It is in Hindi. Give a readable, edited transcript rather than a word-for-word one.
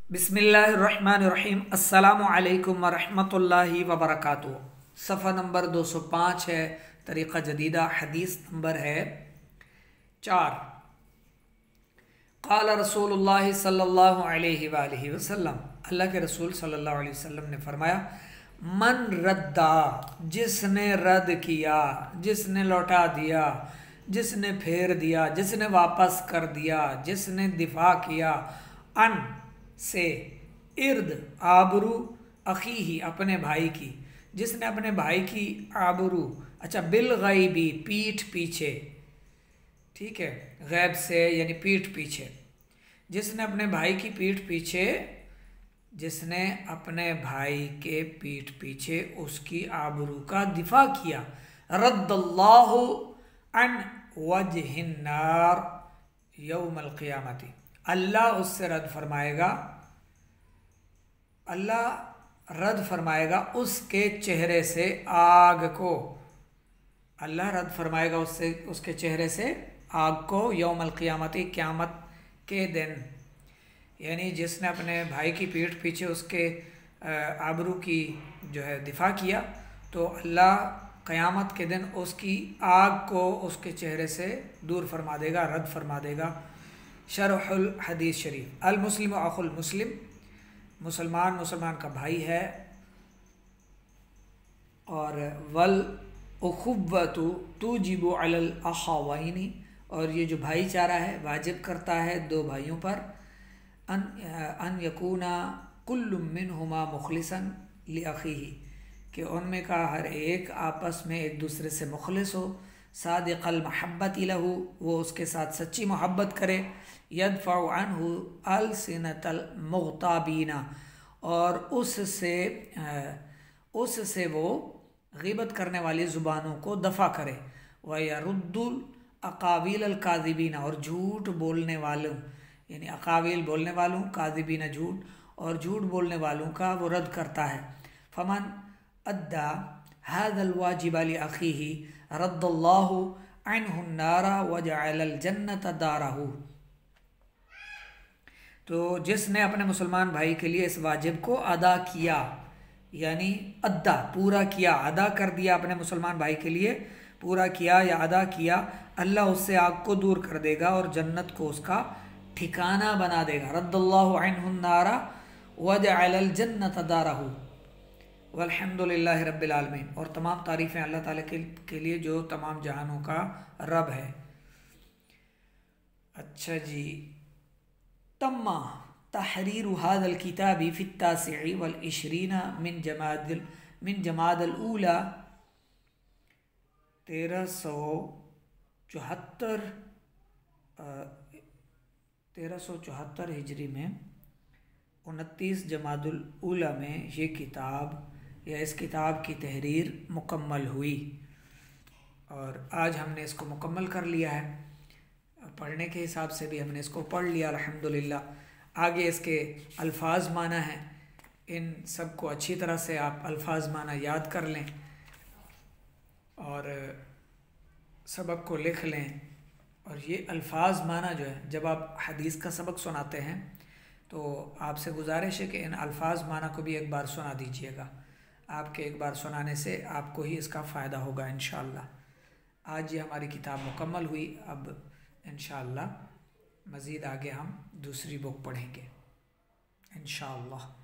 बिस्मिल्लाहिर्रहमानिर्रहीम। अस्सलामु अलैकुम वरहमतुल्लाहि वबरकातुहू। सफ़ा नंबर 205 है। तरीक़ा जदीदा। हदीस नंबर है 4। क़ाल रसूलुल्लाह सल्लल्लाहु अलैहि वालैहि वसल्लम, अल्लाह के रसूल सल्लल्लाहु अलैहि वसल्लम ने फरमाया, मन रद्दा, जिसने रद्द किया, जिसने लौटा दिया, जिसने फेर दिया, जिसने वापस कर दिया, जिसने दिफा किया, अन से, इर्द आबरू, अखी ही, अपने भाई की, जिसने अपने भाई की आबरू, अच्छा, बिल गैबी, पीठ पीछे, ठीक है, गैब से यानी पीठ पीछे, जिसने अपने भाई की पीठ पीछे, जिसने अपने भाई के पीठ पीछे उसकी आबरू का दिफा किया, रद्दल्लाहु अन वजहिन नार यौमल क़ियामती, अल्लाह उससे रद्द फरमाएगा, अल्लाह रद्द फरमाएगा उसके चेहरे से आग को, अल्लाह रद्द फरमाएगा उससे, उसके चेहरे से आग को, यौमल क़ियामती, क़यामत के दिन। यानी जिसने अपने भाई की पीठ पीछे उसके आबरू की जो है दिफा किया, तो अल्लाह क़यामत के दिन उसकी आग को उसके चेहरे से दूर फरमा देगा, रद्द फरमा देगा। शरहुल हदीस शरीफ। अल मुस्लिम अखुल मुस्लिम, मुसलमान मुसलमान का भाई है, और वल उखुव्वतु तुजिबु अलल अखावैनी, और ये जो भाईचारा है वाजिब करता है दो भाइयों पर, अन यकूना कुल्लु मिनहुमा मुखलिसन लिअखीही, कि उनमें का हर एक आपस में एक दूसरे से मुखलिस हो, सादिक़ल महब्बति लहू, वो उसके साथ सच्ची मोहब्बत करे, यदफ़उ अन्हु अलसिनतल मुग़ताबीना, और उससे वो ग़ीबत करने वाली ज़ुबानों को दफ़ा करे, व यरुद्दुल अक़ावील अल काज़िबीना, और झूठ बोलने वालों, यानी अक़ावील बोलने वालों, काज़िबीना झूठ, और झूठ बोलने वालों का वो रद्द करता है। फ़मन अद्दा हाज़ल वाजिब लि अख़ीही रद्दल्लाहु अन्हु नारा व जअलल जन्नत दारहू, तो जिसने अपने मुसलमान भाई के लिए इस वाजिब को अदा किया, यानी अद्दा, पूरा किया, अदा कर दिया, अपने मुसलमान भाई के लिए पूरा किया या अदा किया, अल्लाह उससे आग को दूर कर देगा और जन्नत को उसका ठिकाना बना देगा। रद्दल्लाहु अन्हु नारा व जअलल जन्नत दारहू, वल्हम्दुलिल्लाहि रब्बिल आलमीन। और तमाम तारीफ़ें अल्लाह ताला के लिए जो तमाम जहानों का रब है। अच्छा जी, तम्मा तहरीरु हाज़ल किताबी फ़ित्तासिई वल इशरीना मिन जमादल ऊला 1374 हिजरी में 29 जमादुल ऊला में ये किताब या इस किताब की तहरीर मुकम्मल हुई, और आज हमने इसको मुकम्मल कर लिया है। पढ़ने के हिसाब से भी हमने इसको पढ़ लिया अल्हम्दुलिल्लाह। आगे इसके अल्फाज माना है, इन सब को अच्छी तरह से आप अल्फाज माना याद कर लें और सबक को लिख लें। और ये अल्फाज माना जो है, जब आप हदीस का सबक सुनाते हैं तो आपसे गुजारिश है कि इन अल्फाज माना को भी एक बार सुना दीजिएगा। आपके एक बार सुनाने से आपको ही इसका फ़ायदा होगा इंशाअल्लाह। आज ये हमारी किताब मुकम्मल हुई। अब इंशाअल्लाह मज़ीद आगे हम दूसरी बुक पढ़ेंगे इंशाअल्लाह।